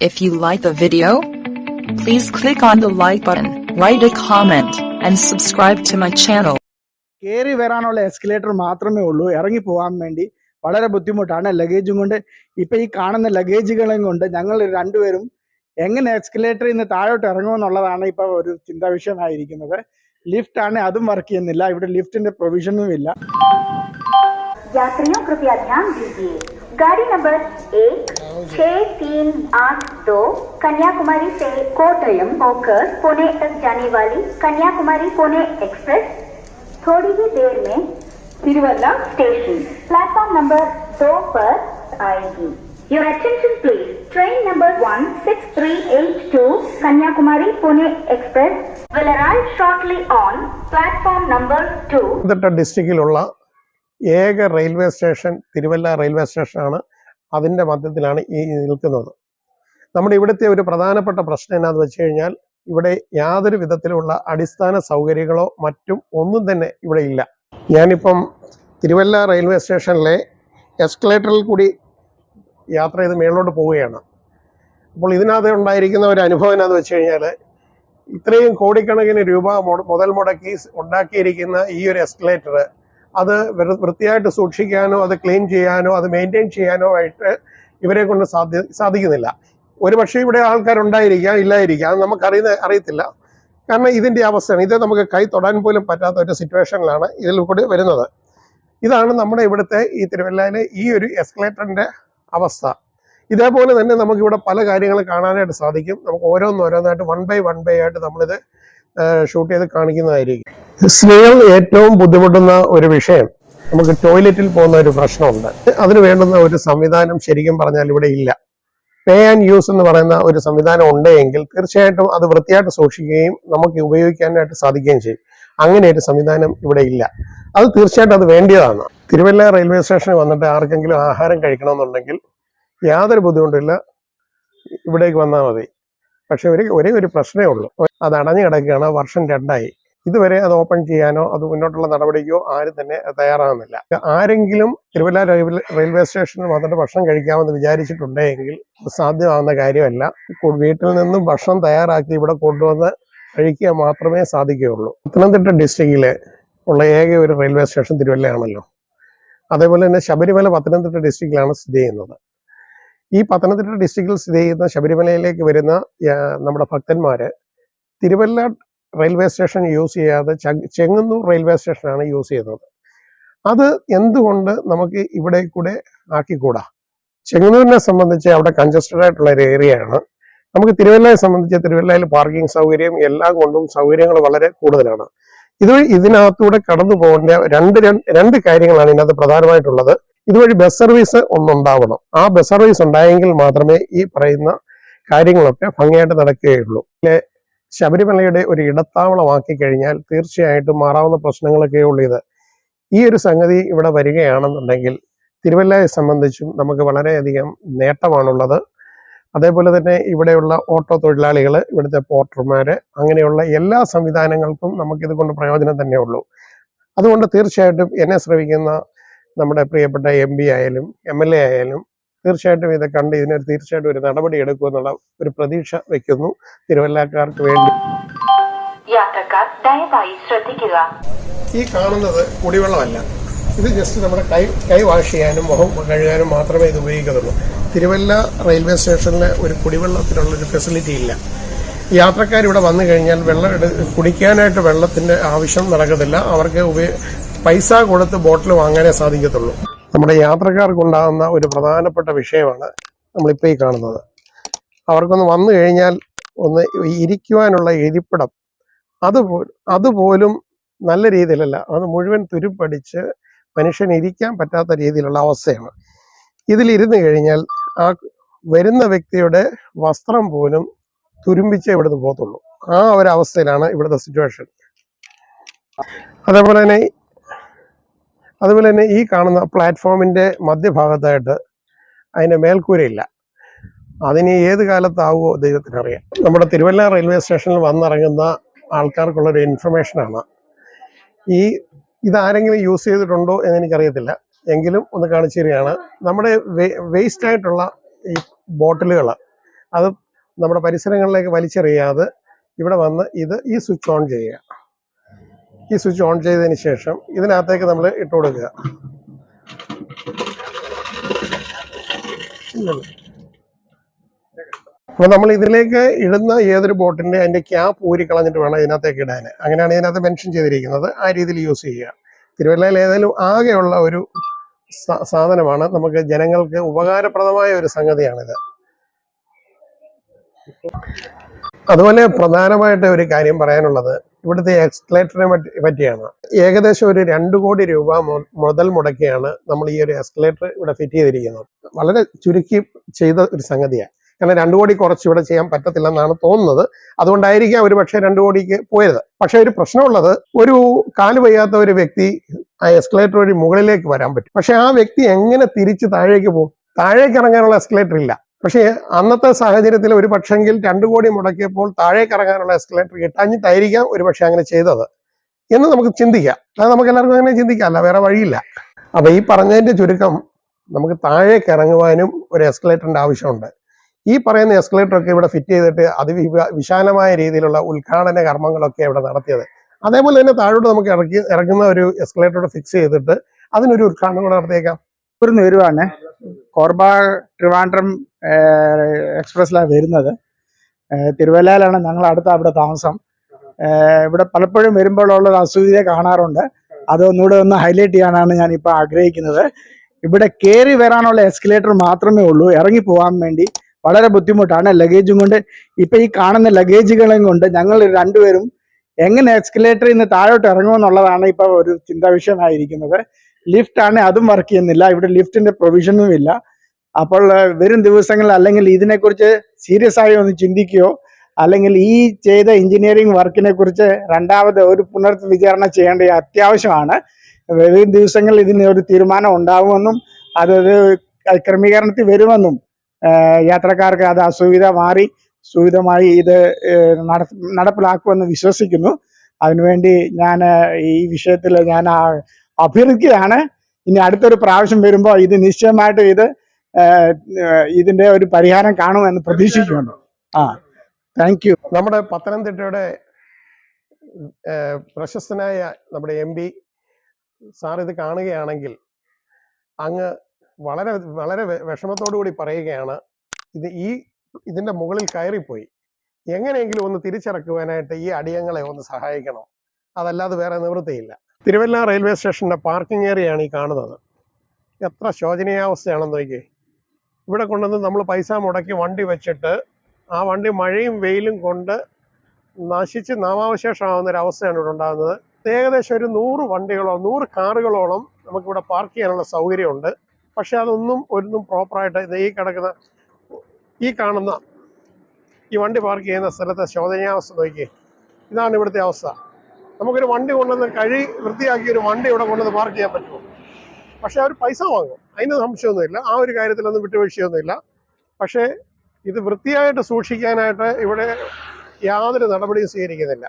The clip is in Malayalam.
If you like the video, please click on the like button, write a comment, and subscribe to my channel. കയറി വരാനുള്ള എസ്കലേറ്റർ മാത്രമേ ഉള്ളൂ. ഇറങ്ങി പോകാൻ വേണ്ടി വളരെ ബുദ്ധിമുട്ടാണ്. ലഗേജും കൊണ്ട് ഇപ്പം ഈ കാണുന്ന ലഗേജുകളെയും കൊണ്ട് ഞങ്ങൾ രണ്ടുപേരും എങ്ങനെ എസ്കലേറ്ററിൽ നിന്ന് താഴോട്ട് ഇറങ്ങുമെന്നുള്ളതാണ് ഇപ്പോൾ ഒരു ചിന്താ വിഷയമായിരിക്കുന്നത്. ലിഫ്റ്റ് ആണ്, അതും വർക്ക് ചെയ്യുന്നില്ല. ഇവിടെ ലിഫ്റ്റിന്റെ പ്രൊവിഷനും ഇല്ല. यात्रियों कृपया ध्यान दीजिए, गाड़ी नंबर 16382 कन्याकुमारी से कोट्टयम होकर पुणे तक जाने वाली कन्याकुमारी पुणे एक्सप्रेस थोड़ी ही देर में तिरुवल्ला स्टेशन प्लेटफॉर्म नंबर 2 पर आएगी. Your attention please. Train number 16382 Kanyakumari Pune Express will arrive shortly on platform number 2. Pathanamthitta ഡിസ്ട്രിക്റ്റിലുള്ള ഏക റെയിൽവേ സ്റ്റേഷൻ തിരുവല്ല റെയിൽവേ സ്റ്റേഷനാണ്. അതിൻ്റെ മധ്യത്തിലാണ് ഈ നിൽക്കുന്നത്. നമ്മുടെ ഇവിടുത്തെ ഒരു പ്രധാനപ്പെട്ട പ്രശ്നം എന്നാന്ന് വെച്ച് കഴിഞ്ഞാൽ ഇവിടെ യാതൊരു വിധത്തിലുള്ള അടിസ്ഥാന സൗകര്യങ്ങളോ മറ്റും ഒന്നും തന്നെ ഇവിടെ ഇല്ല. ഞാനിപ്പം തിരുവല്ല റെയിൽവേ സ്റ്റേഷനിലെ എസ്കലേറ്ററിൽ കൂടി യാത്ര ചെയ്ത് മേളിലോട്ട് പോവുകയാണ്. അപ്പോൾ ഇതിനകത്ത് ഉണ്ടായിരിക്കുന്ന ഒരു അനുഭവം എന്നാന്ന് വെച്ച് കഴിഞ്ഞാൽ ഇത്രയും കോടിക്കണക്കിന് രൂപ മുതൽ മുടക്കി ഉണ്ടാക്കിയിരിക്കുന്ന ഈ ഒരു എസ്കലേറ്റർ അത് വൃത്തിയായിട്ട് സൂക്ഷിക്കാനോ അത് ക്ലീൻ ചെയ്യാനോ അത് മെയിൻറ്റെയിൻ ചെയ്യാനോ ആയിട്ട് ഇവരെ കൊണ്ട് സാധിക്കുന്നില്ല. ഒരു പക്ഷേ ഇവിടെ ആൾക്കാരുണ്ടായിരിക്കാം, ഇല്ലായിരിക്കാം, അത് അറിയത്തില്ല. കാരണം ഇതിൻ്റെ അവസ്ഥയാണ്. ഇത് നമുക്ക് കൈ തൊടാൻ പോലും പറ്റാത്ത ഒരു സിറ്റുവേഷനിലാണ് ഇതിൽ കൂടി വരുന്നത്. ഇതാണ് നമ്മുടെ ഇവിടുത്തെ ഈ തിരുവല്ലയിലെ ഈ ഒരു എസ്കലേറ്ററിൻ്റെ അവസ്ഥ. ഇതേപോലെ തന്നെ നമുക്കിവിടെ പല കാര്യങ്ങൾ കാണാനായിട്ട് സാധിക്കും. നമുക്ക് ഓരോന്നായിട്ട് വൺ ബൈ ആയിട്ട് നമ്മളിത് ഷൂട്ട് ചെയ്ത് കാണിക്കുന്നതായിരിക്കും. സ്ത്രീകൾ ഏറ്റവും ബുദ്ധിമുട്ടുന്ന ഒരു വിഷയം, നമുക്ക് ടോയ്ലറ്റിൽ പോകുന്ന ഒരു പ്രശ്നമുണ്ട്. അതിന് വേണ്ടുന്ന ഒരു സംവിധാനം ശരിക്കും പറഞ്ഞാൽ ഇവിടെ ഇല്ല. പേ ആൻഡ് യൂസ് എന്ന് പറയുന്ന ഒരു സംവിധാനം ഉണ്ടെങ്കിൽ തീർച്ചയായിട്ടും അത് വൃത്തിയായിട്ട് സൂക്ഷിക്കുകയും നമുക്ക് ഉപയോഗിക്കാനായിട്ട് സാധിക്കുകയും ചെയ്യും. അങ്ങനെ ഒരു സംവിധാനം ഇവിടെ ഇല്ല. അത് തീർച്ചയായിട്ടും അത് വേണ്ടിയതാണ്. തിരുവല്ല റെയിൽവേ സ്റ്റേഷനിൽ വന്നിട്ട് ആർക്കെങ്കിലും ആഹാരം കഴിക്കണമെന്നുണ്ടെങ്കിൽ യാതൊരു ബുദ്ധിമുട്ടില്ല, ഇവിടേക്ക് വന്നാൽ മതി. പക്ഷെ ഒരേ ഒരു പ്രശ്നമേ ഉള്ളൂ, അത് അടഞ്ഞു കിടക്കുകയാണ്. വർഷം 2 ഇതുവരെ അത് ഓപ്പൺ ചെയ്യാനോ അത് മുന്നോട്ടുള്ള നടപടിക്കോ ആരും തന്നെ തയ്യാറാകുന്നില്ല. ആരെങ്കിലും തിരുവല്ല റെയിൽവേ സ്റ്റേഷനിൽ വന്നിട്ട് ഭക്ഷണം കഴിക്കാമെന്ന് വിചാരിച്ചിട്ടുണ്ടെങ്കിൽ സാധ്യമാകുന്ന കാര്യമല്ല. വീട്ടിൽ നിന്നും ഭക്ഷണം തയ്യാറാക്കി ഇവിടെ കൊണ്ടുവന്ന് കഴിക്കുക മാത്രമേ സാധിക്കുകയുള്ളൂ. പത്തനംതിട്ട ഡിസ്ട്രിക്റ്റിൽ ഉള്ള ഏക ഒരു റെയിൽവേ സ്റ്റേഷൻ തിരുവല്ലയാണല്ലോ. അതേപോലെ തന്നെ ശബരിമല പത്തനംതിട്ട ഡിസ്ട്രിക്റ്റിലാണ് സ്ഥിതി ചെയ്യുന്നത്. ഈ പത്തനംതിട്ട ഡിസ്ട്രിക്റ്റിൽ സ്ഥിതി ചെയ്യുന്ന ശബരിമലയിലേക്ക് വരുന്ന നമ്മുടെ ഭക്തന്മാര് തിരുവല്ല റെയിൽവേ സ്റ്റേഷൻ യൂസ് ചെയ്യാതെ ചെങ്ങന്നൂർ റെയിൽവേ സ്റ്റേഷനാണ് യൂസ് ചെയ്യുന്നത്. അത് എന്തുകൊണ്ട് നമുക്ക് ഇവിടെ കൂടെ ആക്കിക്കൂടാ? ചെങ്ങന്നൂരിനെ സംബന്ധിച്ച് അവിടെ കൺജസ്റ്റഡ് ആയിട്ടുള്ള ഒരു ഏരിയയാണ്. നമുക്ക് തിരുവല്ലയെ സംബന്ധിച്ച് തിരുവല്ലയിൽ പാർക്കിംഗ് സൗകര്യം എല്ലാം കൊണ്ടും സൗകര്യങ്ങൾ വളരെ കൂടുതലാണ്. ഇതിനകത്തൂടെ കടന്നു പോകേണ്ട രണ്ട് കാര്യങ്ങളാണ് ഇതിനകത്ത് പ്രധാനമായിട്ടുള്ളത്. ഇതുവഴി ബസ് സർവീസ് ഒന്നുണ്ടാവണം. ആ ബസ് സർവീസ് ഉണ്ടായെങ്കിൽ മാത്രമേ ഈ പറയുന്ന കാര്യങ്ങളൊക്കെ ഭംഗിയായിട്ട് നടക്കുകയുള്ളൂ. ശബരിമലയുടെ ഒരു ഇടത്താവളമാക്കി കഴിഞ്ഞാൽ തീർച്ചയായിട്ടും മാറാവുന്ന പ്രശ്നങ്ങളൊക്കെ ഉള്ളൂ. ഈ ഒരു സംഗതി ഇവിടെ വരികയാണെന്നുണ്ടെങ്കിൽ തിരുവല്ലയെ സംബന്ധിച്ചും നമുക്ക് വളരെയധികം നേട്ടമാണുള്ളത്. അതേപോലെ തന്നെ ഇവിടെയുള്ള ഓട്ടോ തൊഴിലാളികൾ, ഇവിടുത്തെ പോർട്ടർമാര്, അങ്ങനെയുള്ള എല്ലാ സംവിധാനങ്ങൾക്കും നമുക്കിത് കൊണ്ട് പ്രയോജനം തന്നെ ഉള്ളൂ. അതുകൊണ്ട് തീർച്ചയായിട്ടും എന്നെ ശ്രമിക്കുന്ന നമ്മുടെ പ്രിയപ്പെട്ട MP ആയാലും MLA ആയാലും തീർച്ചയായിട്ടും ഇത് കണ്ട് ഇതിനൊരു തീർച്ചയായിട്ടും ഒരു നടപടി എടുക്കുമെന്നുള്ള ഒരു പ്രതീക്ഷ വെക്കുന്നു തിരുവല്ലക്കാർക്ക് വേണ്ടി. യാത്രക്കാർ ദയവായി ശ്രദ്ധിക്കുക, ഈ കാണുന്നത് കുടിവെള്ളമല്ല. ഇത് ജസ്റ്റ് നമ്മുടെ കൈ വാഷ് ചെയ്യാനും മുഖം കഴുകാനും മാത്രമേ ഇത് ഉപയോഗിക്കുന്നുള്ളൂ. തിരുവല്ല റെയിൽവേ സ്റ്റേഷനിൽ ഒരു കുടിവെള്ളത്തിനുള്ളൊരു ഫെസിലിറ്റി ഇല്ല. യാത്രക്കാർ ഇവിടെ വന്നു കഴിഞ്ഞാൽ കുടിക്കാനായിട്ട് വെള്ളത്തിന്റെ ആവശ്യം നടക്കത്തില്ല. അവർക്ക് പൈസ കൊടുത്ത് ബോട്ടിൽ വാങ്ങാനേ സാധിക്കത്തുള്ളൂ. നമ്മുടെ യാത്രക്കാർക്കുണ്ടാകുന്ന ഒരു പ്രധാനപ്പെട്ട വിഷയമാണ് നമ്മളിപ്പോൾ ഈ കാണുന്നത്. അവർക്കൊന്ന് വന്നു കഴിഞ്ഞാൽ ഒന്ന് ഇരിക്കുവാനുള്ള ഇരിപ്പിടം അതുപോലും നല്ല രീതിയിലല്ല, അത് മുഴുവൻ തുരുപ്പടിച്ച് മനുഷ്യന് ഇരിക്കാൻ പറ്റാത്ത രീതിയിലുള്ള അവസ്ഥയാണ്. ഇതിലിരുന്ന് കഴിഞ്ഞാൽ ആ വരുന്ന വ്യക്തിയുടെ വസ്ത്രം പോലും തുരുമ്പിച്ചേ ഇവിടുന്ന് പോകത്തുള്ളൂ. ആ ഒരു അവസ്ഥയിലാണ് ഇവിടുത്തെ സിറ്റുവേഷൻ. അതേപോലെ തന്നെ ഈ കാണുന്ന പ്ലാറ്റ്ഫോമിന്റെ മധ്യഭാഗത്തായിട്ട് അതിന്റെ മേൽക്കൂരയില്ല. അതിന് ഏത് കാലത്താവുമോ ദൈവത്തിനറിയാം. നമ്മുടെ തിരുവല്ല റെയിൽവേ സ്റ്റേഷനിൽ വന്നിറങ്ങുന്ന ആൾക്കാർക്കുള്ളൊരു ഇൻഫർമേഷനാണ്. ഇതാരെങ്കിലും യൂസ് ചെയ്തിട്ടുണ്ടോ എന്ന് എനിക്കറിയത്തില്ല, എങ്കിലും ഒന്ന് കാണിച്ചു തരികയാണ്. നമ്മുടെ വേസ്റ്റ് ആയിട്ടുള്ള ഈ ബോട്ടിലുകൾ അത് നമ്മുടെ പരിസരങ്ങളിലേക്ക് വലിച്ചെറിയാതെ ഇവിടെ വന്ന് ഈ സ്വിച്ച് ഓൺ ചെയ്യുക. ഈ സ്വിച്ച് ഓൺ ചെയ്തതിന് ശേഷം ഇതിനകത്തേക്ക് നമ്മൾ ഇട്ട് കൊടുക്കുക. അപ്പോൾ നമ്മൾ ഇതിലേക്ക് ഇടുന്ന ഏതൊരു ബോട്ടിൻ്റെ അതിൻ്റെ ക്യാപ്പ് ഊരിക്കളഞ്ഞിട്ട് വേണം ഇതിനകത്തേക്ക് ഇടാൻ. അങ്ങനെയാണ് ഇതിനകത്ത് മെൻഷൻ ചെയ്തിരിക്കുന്നത്. ആ രീതിയിൽ യൂസ് ചെയ്യുക. തിരുവല്ലയിൽ ഏതായാലും ആകെയുള്ള ഒരു സാധനമാണ്. നമുക്ക് ജനങ്ങൾക്ക് ഉപകാരപ്രദമായ ഒരു സംഗതിയാണിത്. അതുപോലെ പ്രധാനമായിട്ട് ഒരു കാര്യം പറയാനുള്ളത് ഇവിടുത്തെ എസ്കലേറ്ററിനെ പറ്റിയാണ്. ഏകദേശം ഒരു 2 കോടി രൂപ മുതൽ മുടക്കിയാണ് നമ്മൾ ഈ ഒരു എസ്കലേറ്റർ ഇവിടെ ഫിറ്റ് ചെയ്തിരിക്കുന്നത്. വളരെ ചുരുക്കി ചെയ്ത ഒരു സംഗതിയാണ്. കാരണം 2 കോടി കുറച്ച് ഇവിടെ ചെയ്യാൻ പറ്റത്തില്ലെന്നാണ് തോന്നുന്നത്. അതുകൊണ്ടായിരിക്കാം ഒരു പക്ഷേ 2 കോടിക്ക് പോയത്. പക്ഷെ ഒരു പ്രശ്നമുള്ളത്, ഒരു കാല് വയ്യാത്ത ഒരു വ്യക്തി ആ എസ്കലേറ്റർ വഴി മുകളിലേക്ക് വരാൻ പറ്റും. പക്ഷെ ആ വ്യക്തി എങ്ങനെ തിരിച്ച് താഴേക്ക് പോകും? താഴേക്ക് ഇറങ്ങാനുള്ള എസ്കലേറ്റർ ഇല്ല. പക്ഷേ അന്നത്തെ സാഹചര്യത്തിൽ ഒരു പക്ഷെങ്കിൽ 2 കോടി മുടക്കിയപ്പോൾ താഴേക്ക് ഇറങ്ങാനുള്ള എസ്കലേറ്റർ കിട്ടാഞ്ഞിട്ടായിരിക്കാം ഒരു പക്ഷെ അങ്ങനെ ചെയ്തത് എന്ന് നമുക്ക് ചിന്തിക്കാം. അത് നമുക്ക് എല്ലാവർക്കും അങ്ങനെ ചിന്തിക്കാം, അല്ല വേറെ വഴിയില്ല. അപ്പൊ ഈ പറഞ്ഞതിന്റെ ചുരുക്കം, നമുക്ക് താഴേക്ക് ഇറങ്ങുവാനും ഒരു എസ്കലേറ്ററിന്റെ ആവശ്യമുണ്ട്. ഈ പറയുന്ന എസ്കലേറ്റർ ഒക്കെ ഇവിടെ ഫിറ്റ് ചെയ്തിട്ട് വിശാലമായ രീതിയിലുള്ള ഉദ്ഘാടന കർമ്മങ്ങളൊക്കെ ഇവിടെ നടത്തിയത്. അതേപോലെ തന്നെ താഴോട്ട് നമുക്ക് ഇറക്കുന്ന ഒരു എസ്കലേറ്റർ ഫിക്സ് ചെയ്തിട്ട് അതിനൊരു ഉദ്ഘാടനം കൂടെ നടത്തിയേക്കാം. ഇവിടുന്ന് വരുവാണ് കോർബ ട്രിവാൻഡ്രം എക്സ്പ്രസ്സിലാണ് വരുന്നത്. തിരുവല്ലയിലാണ് ഞങ്ങൾ അവിടെ താമസം. ഇവിടെ പലപ്പോഴും വരുമ്പോഴുള്ള അസുവിധ കാണാറുണ്ട്. അതൊന്നുകൂടെ ഒന്ന് ഹൈലൈറ്റ് ചെയ്യാനാണ് ഞാനിപ്പോൾ ആഗ്രഹിക്കുന്നത്. ഇവിടെ കയറി വരാനുള്ള എസ്കലേറ്റർ മാത്രമേ ഉള്ളൂ. ഇറങ്ങി പോകാൻ വേണ്ടി വളരെ ബുദ്ധിമുട്ടാണ്. ലഗേജും കൊണ്ട് ഇപ്പം ഈ കാണുന്ന ലഗേജുകളെയും കൊണ്ട് ഞങ്ങൾ രണ്ടുപേരും എങ്ങനെ എസ്കലേറ്ററിൽ നിന്ന് താഴോട്ട് ഇറങ്ങുമെന്നുള്ളതാണ് ഇപ്പോൾ ഒരു ചിന്താ വിഷയമായിരിക്കുന്നത്. ലിഫ്റ്റ് ആണ്, അതും വർക്ക് ചെയ്യുന്നില്ല. ഇവിടെ ലിഫ്റ്റിന്റെ പ്രൊവിഷനും ഇല്ല. അപ്പോൾ വരും ദിവസങ്ങളിൽ അല്ലെങ്കിൽ ഇതിനെക്കുറിച്ച് സീരിയസ് ആയി ഒന്ന് ചിന്തിക്കുകയോ അല്ലെങ്കിൽ ഈ ചെയ്ത എഞ്ചിനീയറിംഗ് വർക്കിനെ കുറിച്ച് രണ്ടാമത് ഒരു പുനർവിചാരണ ചെയ്യേണ്ട അത്യാവശ്യമാണ്. വരും ദിവസങ്ങളിൽ ഇതിന് ഒരു തീരുമാനം ഉണ്ടാവുമെന്നും അതൊരു ക്രമീകരണത്തിൽ വരുമെന്നും യാത്രക്കാർക്ക് അത് അസുവിധ മാറി സുവിധമായി ഇത് നടപ്പിലാക്കുമെന്ന് വിശ്വസിക്കുന്നു. അതിനുവേണ്ടി ഞാൻ ഈ വിഷയത്തിൽ ഞാൻ അഭ്യർത്ഥിക്കുകയാണ്. ഇനി അടുത്തൊരു പ്രാവശ്യം വരുമ്പോൾ ഇത് നിശ്ചയമായിട്ടും ഇതിന്റെ ഒരു പരിഹാരം കാണുമെന്ന് പ്രതീക്ഷിക്കുന്നു. Thank you. നമ്മുടെ പത്തനംതിട്ടയുടെ പ്രശസ്തനായ നമ്മുടെ MP സാർ ഇത് കാണുകയാണെങ്കിൽ അങ്ങ് വളരെ വളരെ വിഷമത്തോടു കൂടി പറയുകയാണ്, ഇതിന്റെ മുകളിൽ കയറിപ്പോയി എങ്ങനെയെങ്കിലും ഒന്ന് തിരിച്ചിറക്കുവാനായിട്ട് ഈ അടിയങ്ങളെ ഒന്ന് സഹായിക്കണം. അതല്ലാതെ വേറെ നിവൃത്തിയില്ല. തിരുവല്ല റെയിൽവേ സ്റ്റേഷന്റെ പാർക്കിംഗ് ഏരിയയാണ് ഈ കാണുന്നത്. എത്ര ശോചനീയാവസ്ഥയാണെന്ന് നോക്കിയേ. ഇവിടെ കൊണ്ടുവന്ന് നമ്മൾ പൈസ മുടക്കി വണ്ടി വെച്ചിട്ട് ആ വണ്ടി മഴയും വെയിലും കൊണ്ട് നശിച്ച് നാമാവശേഷമാവുന്നൊരവസ്ഥയാണ് ഇവിടെ ഉണ്ടാകുന്നത്. ഏകദേശം ഒരു 100 വണ്ടികളോ 100 കാറുകളോളം നമുക്കിവിടെ പാർക്ക് ചെയ്യാനുള്ള സൗകര്യമുണ്ട്. പക്ഷെ ഒന്നും പ്രോപ്പറായിട്ട് ഈ കാണുന്ന ഈ വണ്ടി പാർക്ക് ചെയ്യുന്ന സ്ഥലത്തെ ശോചനീയാവസ്ഥ നോക്കിയേ. ഇതാണ് ഇവിടുത്തെ അവസ്ഥ. നമുക്കൊരു വണ്ടി കൊണ്ടുവന്ന് വൃത്തിയാക്കി ഒരു വണ്ടി ഇവിടെ കൊണ്ടുവന്ന് പാർക്ക് ചെയ്യാൻ പറ്റുമോ? പക്ഷെ അവർ പൈസ വാങ്ങും, അതിന് സംശയമൊന്നുമില്ല. ആ ഒരു കാര്യത്തിലൊന്നും വിട്ടുവീഴ്ചയൊന്നുമില്ല. പക്ഷേ ഇത് വൃത്തിയായിട്ട് സൂക്ഷിക്കാനായിട്ട് ഇവിടെ യാതൊരു നടപടിയും സ്വീകരിക്കുന്നില്ല.